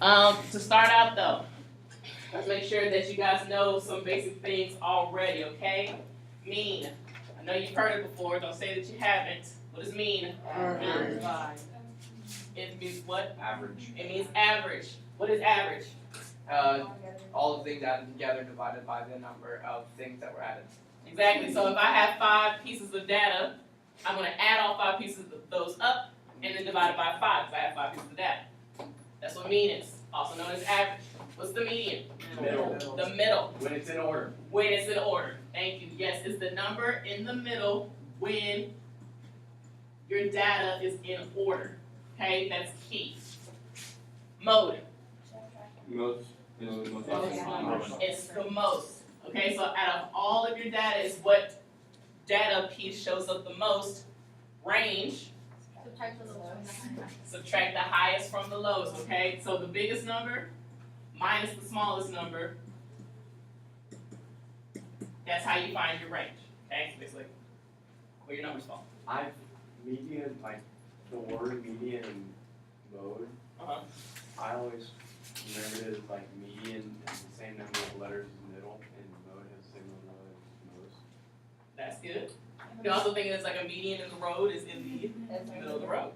To start out though, let's make sure that you guys know some basic things already, okay? Mean. I know you've heard it before, don't say that you haven't. What does mean? Average. It means what? Average. It means average. What is average? All the things added together divided by the number of things that were added. Exactly, so if I have 5 pieces of data, I'm gonna add all 5 pieces of those up and then divide it by 5, because I have 5 pieces of data. That's what mean is, also known as average. What's the median? Middle. The middle. When it's in order. When it's in order. Thank you. Yes, it's the number in the middle when your data is in order. Okay, that's key. Mode. Most. It's the most. Okay, so out of all of your data is what data piece shows up the most. Range. Subtract the highest from the lowest, okay? So the biggest number minus the smallest number, that's how you find your range, okay? So basically, where your numbers fall. Median, like the word median and mode, I always remember it as like median has the same number of letters as middle, and mode has the same number of letters as most. That's good. You can also think it's like a median in the road is in the middle of the road.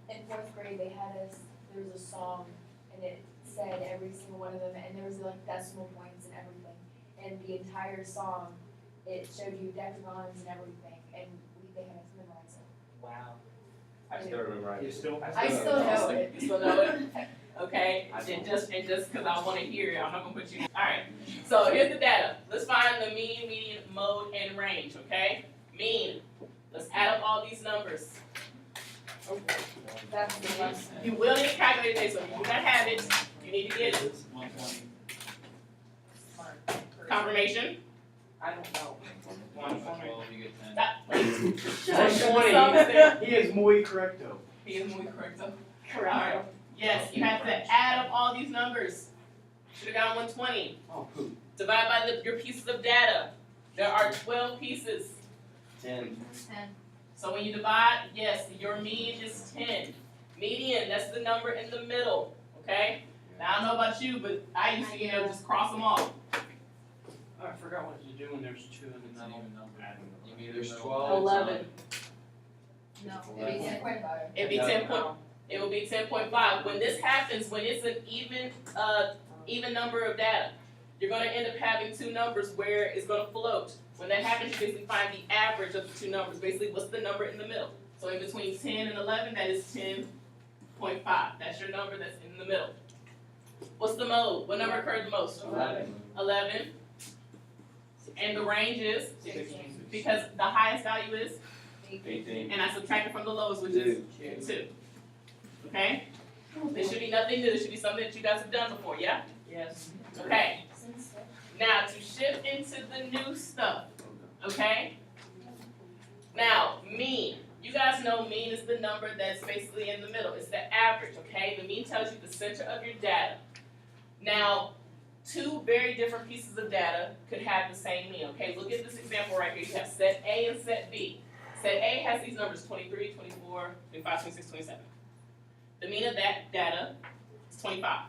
In 4th grade, they had us, there was a song, and it said every single one of them, and there was like decimal points and everything. And the entire song, it showed you decagons and everything, and they had us memorize it. Wow. I still remember. You still? I still know it. You still know it? Okay, and just because I want to hear it, I'm not gonna put you. All right. So here's the data. Let's find the mean, median, mode, and range. Okay. Mean. Let's add up all these numbers. That's the one. You will need a calculator today, so if you do not have it, you need to get it. 120. Confirmation. I don't know. 120. You get 10. Stop. 120. He is muy correcto. He is muy correcto. Alright. Yes, you have to add up all these numbers. Should have got 120. Oh, poop. Divide by your pieces of data. There are 12 pieces. 10. So when you divide, yes, your mean is 10. Median, that's the number in the middle, okay? Now, I don't know about you, but I used to, just cross them off. I forgot what you do when there's 2 in the middle. You mean there's 12? 11. No, it'd be 10.5. It'd be 10 point, it will be 10.5. When this happens, when it's an even number of data, you're gonna end up having 2 numbers where it's gonna float. When that happens, you basically find the average of the 2 numbers. Basically, what's the number in the middle? So in between 10 and 11, that is 10.5. That's your number that's in the middle. What's the mode? What number occurred the most? 11. And the range is? 16. Because the highest value is? 18. And I subtracted from the lowest, which is 2. Okay? This should be nothing new. This should be something that you guys have done before, yeah? Yes. Okay. Now, to shift into the new stuff, okay? Now, mean. You guys know mean is the number that's basically in the middle. It's the average, okay? The mean tells you the center of your data. Now, 2 very different pieces of data could have the same mean, okay? Look at this example right here. You have set A and set B. Set A has these numbers, 23, 24, 25, 26, 27. The mean of that data is 25.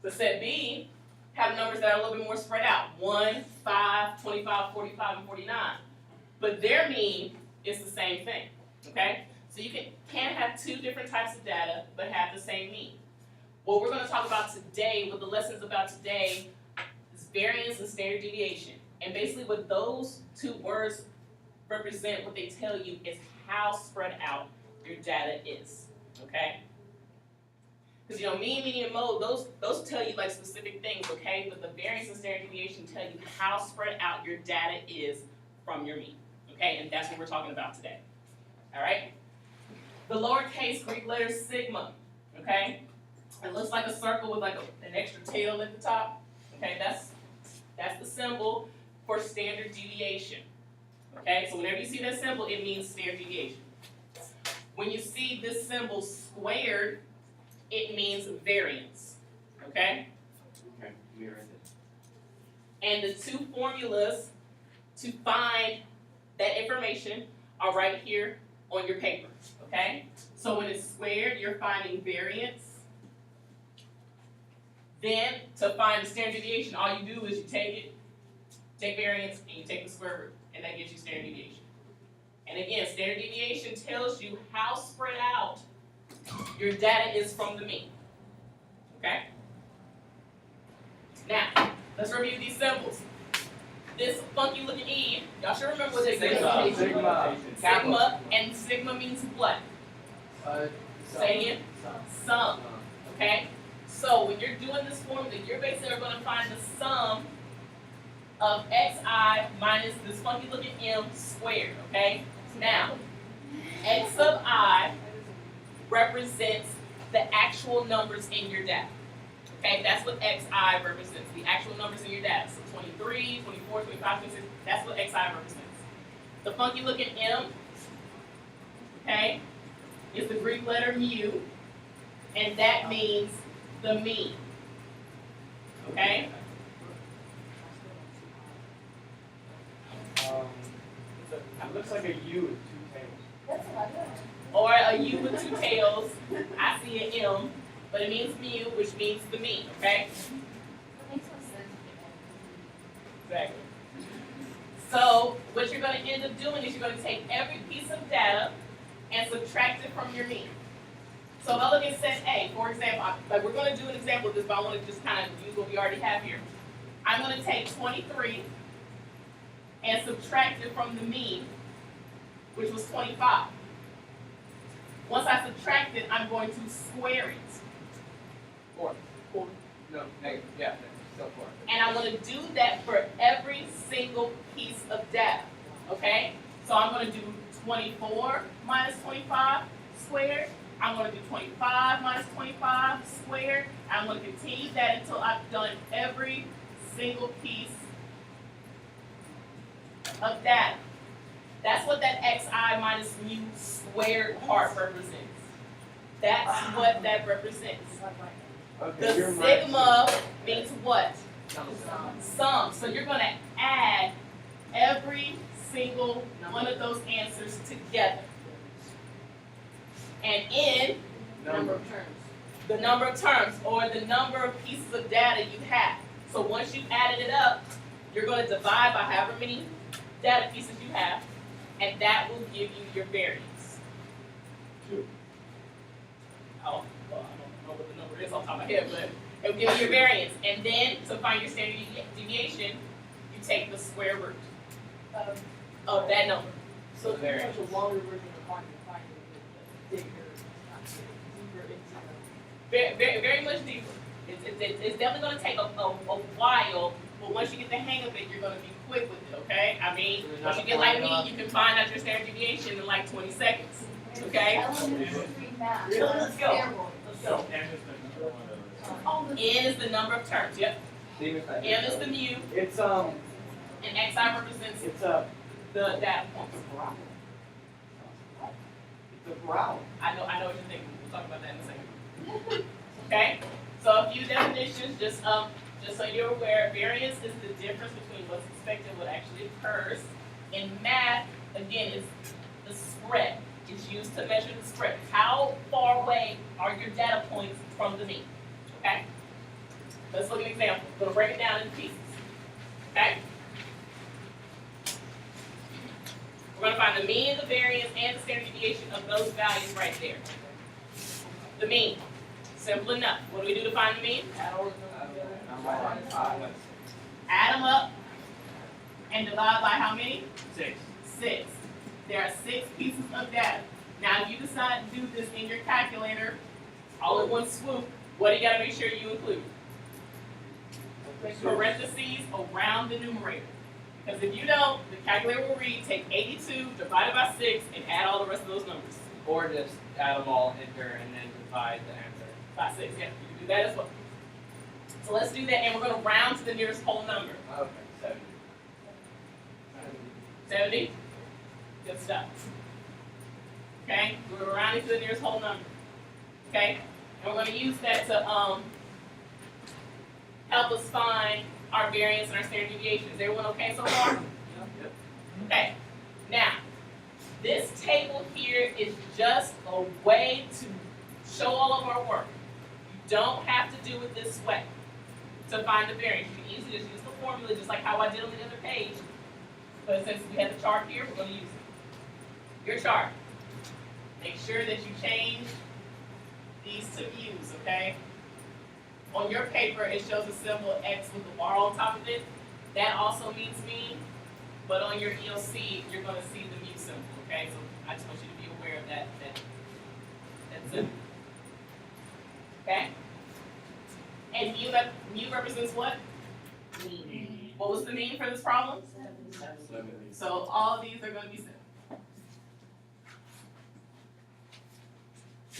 The set B have numbers that are a little bit more spread out. 1, 5, 25, 45, and 49. But their mean is the same thing, okay? So you can have 2 different types of data, but have the same mean. What we're gonna talk about today, what the lesson's about today, is variance and standard deviation. And basically what those 2 words represent, what they tell you is how spread out your data is, okay? Because mean, median, mode, those tell you like specific things, okay? But the variance and standard deviation tell you how spread out your data is from your mean, okay? And that's what we're talking about today, all right? The lowercase Greek letter sigma, okay? It looks like a circle with like an extra tail at the top, okay? That's the symbol for standard deviation, okay? So whenever you see that symbol, it means standard deviation. When you see this symbol squared, it means variance, okay? Okay, we read it. And the 2 formulas to find that information are right here on your paper, okay? So when it's squared, you're finding variance, Then, to find the standard deviation, all you do is you take variance, and you take the square root, and that gives you standard deviation. And again, standard deviation tells you how spread out your data is from the mean. Okay? Now, let's review these symbols. This funky looking E, y'all should remember what this is. Sigma, and sigma means what? Say again? Sum. Okay? So when you're doing this formula, you're basically going to find the sum of xi minus this funky looking m squared. Okay? Now, x sub I represents the actual numbers in your data. Okay, that's what xi represents, the actual numbers in your data. So 23, 24, 25, 26, that's what xi represents. The funky looking m, okay, is the Greek letter mu, and that means the mean. Okay? It looks like a U with two tails. That's what I do. Or a u with two tails, I see an m, but it means mu, which means the mean, okay? That makes no sense. Exactly. So what you're going to end up doing is you're going to take every piece of data and subtract it from your mean. So if I look at set A, for example, like we're going to do an example of this, but I want to just kind of use what we already have here. I'm going to take 23 and subtract it from the mean, which was 25. Once I subtract it, I'm going to square it. No, negative, yeah, still 4. And I'm going to do that for every single piece of data, okay? So I'm going to do 24 minus 25 squared. I'm going to do 25 minus 25 squared. I'm going to continue that until I've done every single piece of data. That's what that xi minus mu squared part represents. That's what that represents. Okay, The you're sigma means what? Sum. So you're going to add every single one of those answers together. And in number. the number of terms or the number of pieces of data you have. So once you've added it up, you're going to divide by however many data pieces you have, and that will give you your variance. 2. Oh, well, I don't know what the number is off the top of my head, but it will give you your variance. And then to find your standard deviation, you take the square root of that number. So The variance. there's a longer version of finding the bigger, deeper into Very much deeper. It's definitely going to take a while, but once you get the hang of it, you're going to be quick with it, okay? I mean, once you get like me, you can find out your standard deviation in like 20 seconds, okay? Elementary math. Let's go. Steroids. Let's go. N is the number of terms, yep. M is the mu, It's and xi represents it's the data points. a growl. I know what you're thinking. We'll talk about that in a second. Okay? So a few definitions, just so you're aware, variance is the difference between what's expected and what actually occurs. In math, again, it's the spread. It's used to measure the spread. How far away are your data points from the mean? Okay? Let's look at an example. We're going to break it down into pieces. Okay? We're going to find the mean, the variance, and the standard deviation of those values right there. The mean. Simple enough. What do we do to find the mean? Add them up and divide by how many? 6. 6. There are 6 pieces of data. Now, if you decide to do this in your calculator, all in one swoop, what do you got to make sure you include? Parentheses around the numerator. Because if you don't, the calculator will read, take 82 divided by 6 and add all the rest of those numbers. Or just add them all, enter, and then divide the answer. By 6, yeah, you can do that as well. So let's do that, and we're going to round to the nearest whole number. Okay, 70. 70? Good stuff. Okay, we're rounding to the nearest whole number. Okay, and we're going to use that to help us find our variance and our standard deviation. Is everyone okay so far? Yep. Okay, now, this table here is just a way to show all of our work. You don't have to do it this way. to find the variance. You can easily just use the formula, just like how I did on the other page. But since we have the chart here, we're gonna use it. Your chart. Make sure that you change these to views, okay? On your paper, it shows a symbol X with a bar on top of it. That also means mean, but on your ELC, you're gonna see the mu symbol, okay? So I just want you to be aware of that symbol. Okay? And mu represents what? Mean. What was the mean for this problem? 70. So all of these are gonna be 7.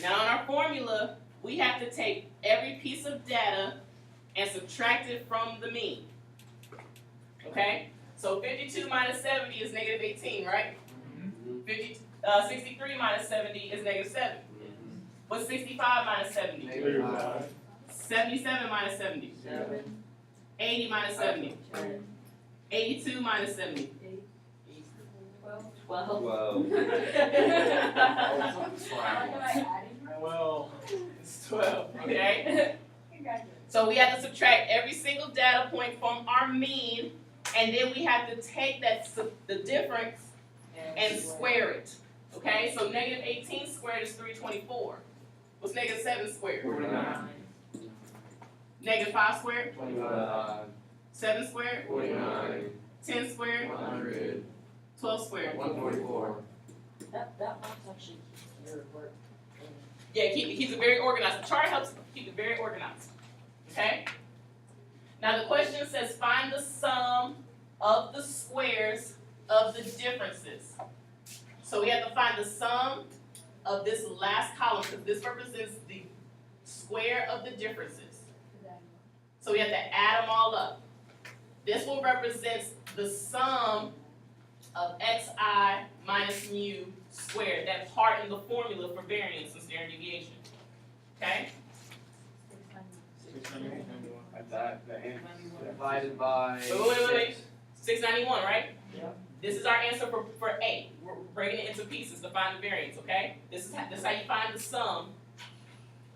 Now in our formula, we have to take every piece of data and subtract it from the mean. Okay? So 52 minus 70 is negative 18, right? 63 minus 70 is negative 7. What's 65 minus 70? Negative 5. 77 minus 70. 80 minus 70. 82 minus 70. 12. Whoa. Well, It's 12, okay? So we have to subtract every single data point from our mean, and then we have to take the difference and square it. Okay, so negative 18 squared is 324. What's negative 7 squared? 49. Negative 5 squared? 25. 7 squared? 49. 10 squared? 100. 12 squared? 144. That box actually keeps your work. Yeah, it keeps it very organized. The chart helps keep it very organized. Okay? Now the question says find the sum of the squares of the differences. So we have to find the sum of this last column because this represents the square of the differences. So we have to add them all up. This will represent the sum of xi minus mu squared, that part in the formula for variance and standard deviation. Okay? At that, the end. Divided by. Wait. 691, right? Yeah. This is our answer for A. We're breaking it into pieces to find the variance, okay? This is how you find the sum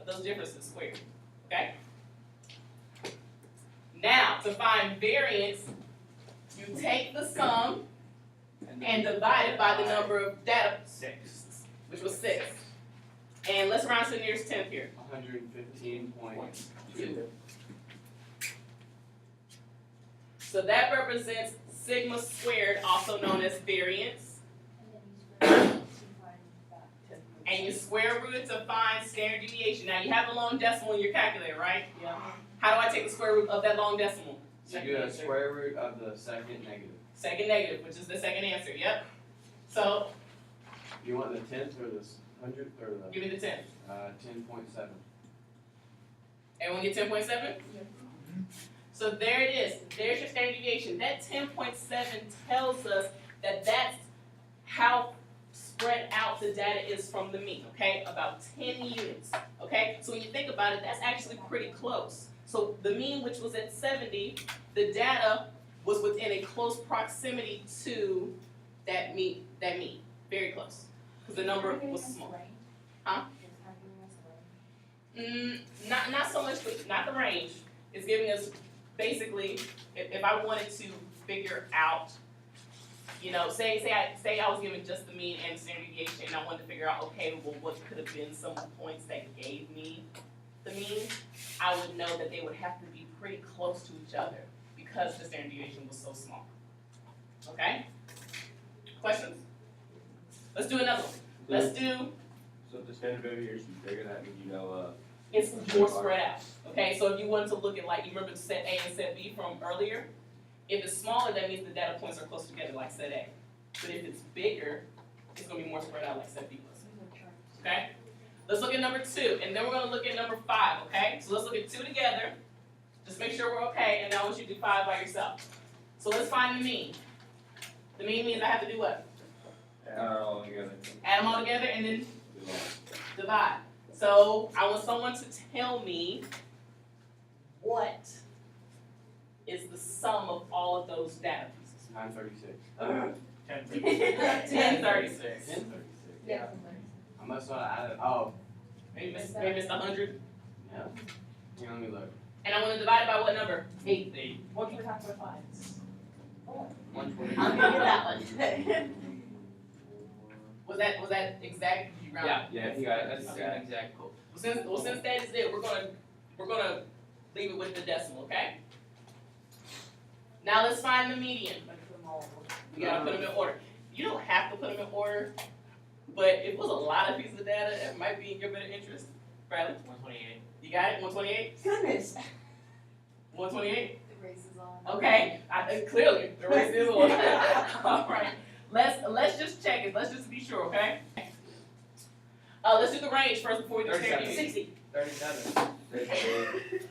of those differences squared, okay? Now, to find variance, you take the sum and divide it by the number of data, 6. which was 6. And let's round to the nearest tenth here. 115.2. So that represents sigma squared, also known as variance. And you square root it to find standard deviation. Now you have a long decimal in your calculator, right? Yeah. How do I take the square root of that long decimal? You do a square root of the second negative. Second negative, which is the second answer, yep. So, You want the 10th or the 100th or the give me the 10th. 10.7. Everyone get 10.7? So there it is. There's your standard deviation. That 10.7 tells us that that's how spread out the data is from the mean, okay? About 10 units, okay? So when you think about it, that's actually pretty close. So the mean, which was at 70, the data was within a close proximity to that mean, very close, because the number was small. Huh? Not so much, not the range. It's giving us basically, if I wanted to figure out, you know, say I was given just the mean and standard deviation, and I wanted to figure out, okay, well, what could have been some points that gave me the mean, I would know that they would have to be pretty close to each other because the standard deviation was so small. Okay? Questions? Let's do another one. Let's do, So if the standard deviation bigger, that means you know, it's more spread out. Okay, so if you wanted to look at, like, you remember set A and set B from earlier? If it's smaller, that means the data points are close together, like set A. But if it's bigger, it's going to be more spread out, like set B was. Okay? Let's look at number 2, and then we're going to look at number 5, okay? So let's look at 2 together. Just make sure we're okay, and now I want you to do 5 by yourself. So let's find the mean. The mean means I have to do what? add all together. Add them all together and then divide. So I want someone to tell me what is the sum of all of those data pieces. 936. 1036. 1036. Yeah. I must not have added. Oh, Maybe it's 100. yeah. Hang on, let me look. And I'm gonna divide it by what number? 8. What you talking about? 120. I'm gonna get that one. Was that exact? Did you round? Yeah, he got it, that's Okay. exact. Exact. Cool. Well, since that is it, we're gonna leave it with the decimal, okay? Now let's find the median. We gotta put them in order. You don't have to put them in order, but if it was a lot of pieces of data, it might be in your better interest. Bradley, 128. you got it? 128? Goodness. 128? The race is on. Okay, I think clearly the race is on. All right, let's just check it. Let's just be sure, okay? Let's do the range first before we do 37. standard deviation. 37.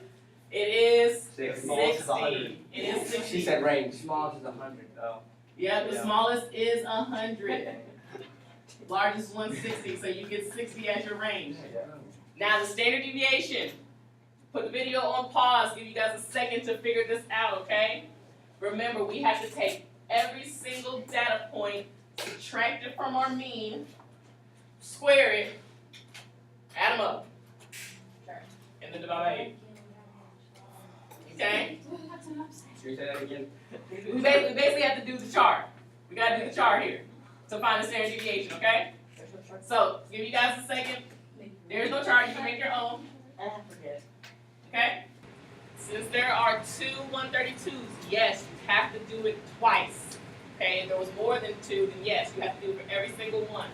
It is 60. 60. It is 60. She said range. Smallest is 100 though. Yeah, the Yeah. smallest is 100. Largest 160, so you get 60 as your range. Now the standard deviation. Put the video on pause, give you guys a second to figure this out, okay? Remember, we have to take every single data point, subtract it from our mean, square it, add them up, and then divide by 8. Okay? Should we say that again? We basically have to do the chart. We gotta do the chart here to find the standard deviation, okay? So, give you guys a second. There's no chart, you can make your own, I forget. okay? Since there are two 132s, yes, you have to do it twice. Okay, if there was more than two, then yes, you have to do it for every single one.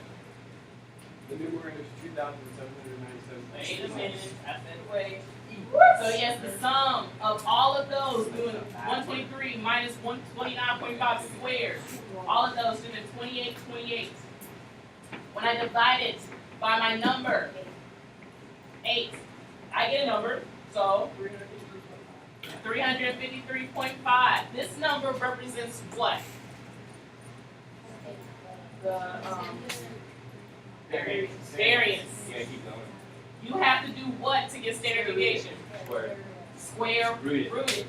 The numerator is 2,797. Wait a minute, I said wait. So yes, the sum of all of those doing 123 minus 129.5 squared, all of those doing 2828. When I divide it by my number, 8, I get a number, so 353.5. This number represents what? The, Variance. Yeah, keep going. You have to do what to get standard deviation? Square. Square Root it. root it.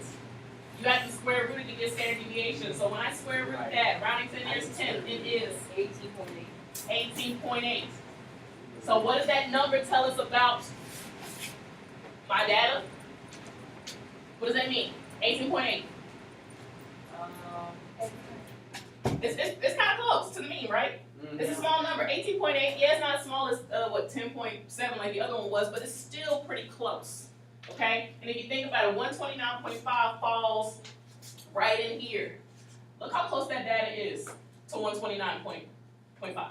You have to square root it to get standard deviation. So when I square root that, rounding to the nearest 10, it is 18.8. 18.8. So what does that number tell us about my data? What does that mean? 18.8. It's kind of close to the mean, right? It's a small number. 18.8, yeah, it's not as small as 10.7 like the other one was, but it's still pretty close. Okay? And if you think about it, 129.5 falls right in here. Look how close that data is to 129.5.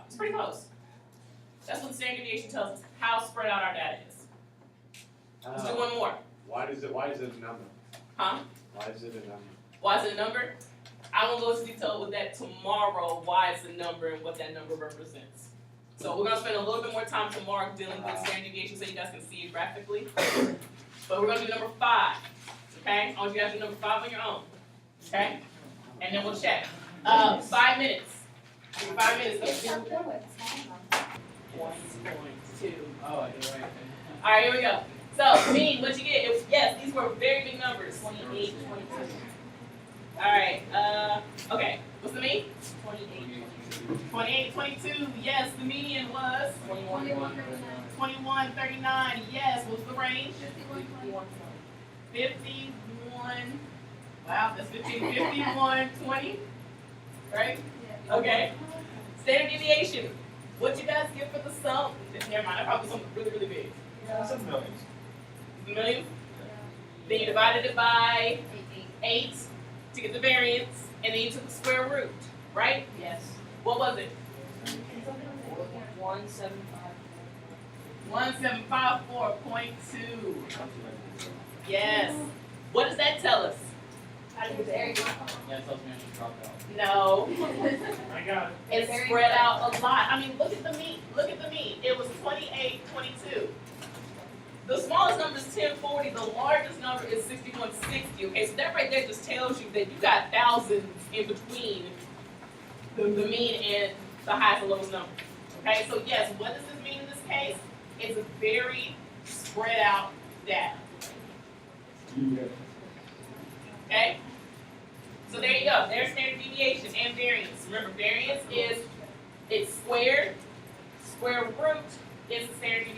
It's pretty close. That's what the standard deviation tells us, how spread out our data is. Let's do one more. Why is it a number? Huh? Why is it a number? Why is it a number? I will go into detail with that tomorrow, why it's a number and what that number represents. So we're gonna spend a little bit more time tomorrow dealing with standard deviation so you guys can see it graphically. But we're gonna do number 5, okay? I want you guys to do number 5 on your own, okay? And then we'll check. 5 minutes. 5 minutes. 1.2. Oh, I did right. Alright, here we go. So, mean, what you get, yes, these were very big numbers. 28, 22. Alright, okay, what's the mean? 28, 28, 22, yes, the median was 21, 21, 39, yes, what's the range? 51, 51, wow, that's 15, 51, 20, right? Okay, standard deviation, what you guys get for the sum? Never mind, I probably something really, really big. Some millions. Million? Then you divided it by 8 to get the variance, and then you took the square root, right? Yes. What was it? 175. 1754.2. Yes. What does that tell us? Yeah, it tells me I should drop out. No. I got it. It's spread out a lot. I mean, look at the mean. Look at the mean. It was 28, 22. The smallest number is 1040. The largest number is 6160. Okay, so that right there just tells you that you got thousands in between the mean and the highest and lowest number. Okay, so yes, what does this mean in this case? It's a very spread out data. Okay? So there you go. There's standard deviation and variance. Remember, variance is it's squared. Square root is the standard deviation.